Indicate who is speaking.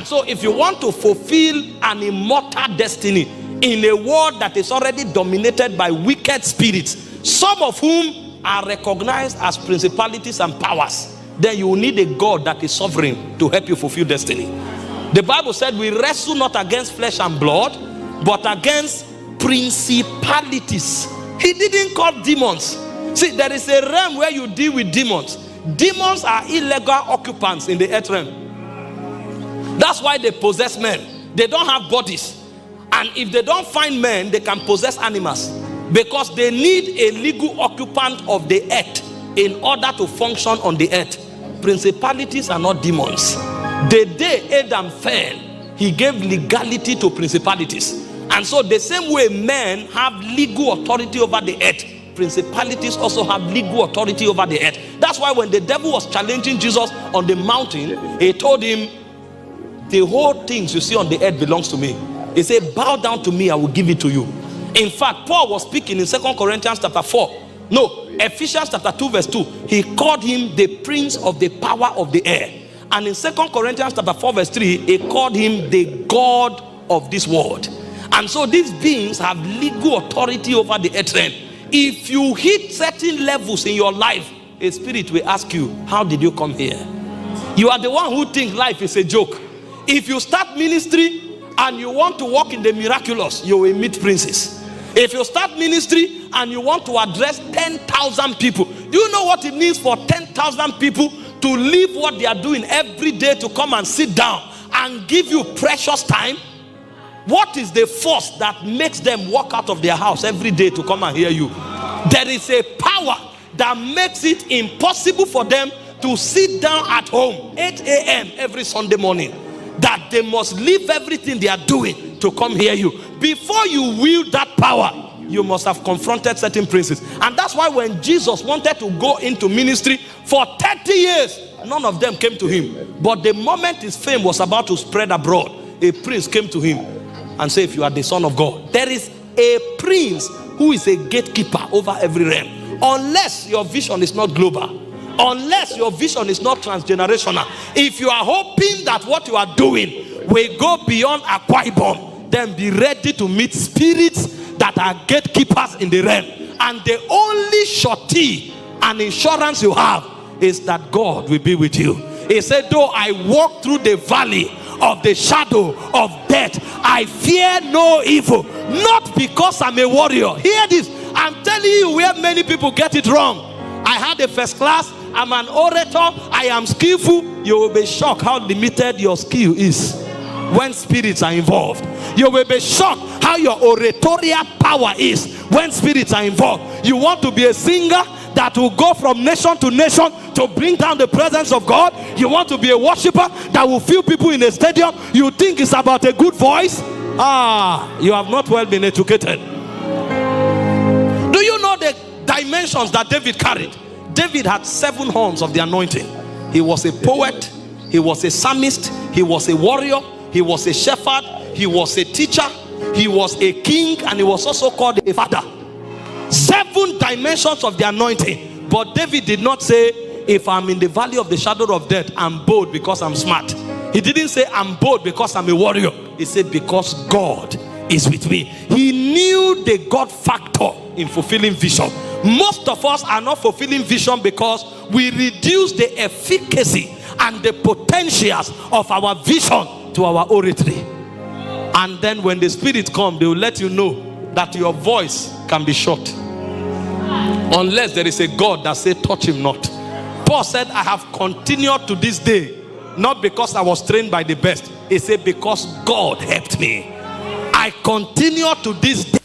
Speaker 1: so if you want to fulfill an immortal destiny in a world that is already dominated by wicked spirits, some of whom are recognized as principalities and powers, then you will need a God that is sovereign to help you fulfill destiny. The Bible said we wrestle not against flesh and blood, but against principalities. He didn't call demons. See, there is a realm where you deal with demons. Demons are illegal occupants in the earth realm. That's why they possess men. They don't have bodies. And if they don't find men, they can possess animals. Because they need a legal occupant of the earth in order to function on the earth. Principalities are not demons. The day Adam fell, he gave legality to principalities. And so the same way men have legal authority over the earth, principalities also have legal authority over the earth. That's why when the devil was challenging Jesus on the mountain, he told him, the whole things you see on the earth belongs to me. He said, bow down to me, I will give it to you. In fact, Paul was speaking in 2 Corinthians chapter 4. No, Ephesians chapter 2 verse 2. He called him the prince of the power of the air. And in 2 Corinthians chapter 4 verse 3, he called him the God of this world. And so these beings have legal authority over the earth realm. If you hit certain levels in your life, a spirit will ask you, how did you come here? You are the one who thinks life is a joke. If you start ministry and you want to walk in the miraculous, you will meet princes. If you start ministry and you want to address 10,000 people, do you know what it means for 10,000 people to leave what they are doing every day to come and sit down and give you precious time? What is the force that makes them walk out of their house every day to come and hear you? There is a power that makes it impossible for them to sit down at home 8 a.m. every Sunday morning. That they must leave everything they are doing to come hear you. Before you wield that power, you must have confronted certain princes. And that's why when Jesus wanted to go into ministry for 30 years, none of them came to him. But the moment his fame was about to spread abroad, a prince came to him and said, if you are the Son of God. There is a prince who is a gatekeeper over every realm. Unless your vision is not global, unless your vision is not transgenerational, if you are hoping that what you are doing will go beyond Akwa Ibom, then be ready to meet spirits that are gatekeepers in the realm. And the only surety and insurance you have is that God will be with you. He said, though I walk through the valley of the shadow of death, I fear no evil. Not because I'm a warrior. Hear this. I'm telling you where many people get it wrong. I had a first class. I'm an orator. I am skillful. You will be shocked how limited your skill is when spirits are involved. You will be shocked how your oratorial power is when spirits are involved. You want to be a singer that will go from nation to nation to bring down the presence of God. You want to be a worshiper that will fill people in a stadium. You think it's about a good voice? You have not well been educated. Do you know the dimensions that David carried? David had 7 horns of the anointing. He was a poet, he was a psalmist, he was a warrior, he was a shepherd, he was a teacher, he was a king, and he was also called a father. 7 dimensions of the anointing. But David did not say, if I'm in the valley of the shadow of death, I'm bold because I'm smart. He didn't say, I'm bold because I'm a warrior. He said, because God is with me. He knew the God factor in fulfilling vision. Most of us are not fulfilling vision because we reduce the efficacy and the potentials of our vision to our oratory. And then when the spirit comes, they will let you know that your voice can be shut. Unless there is a God that said, touch him not. Paul said, I have continued to this day, not because I was trained by the best. He said, because God helped me. I continue to this day.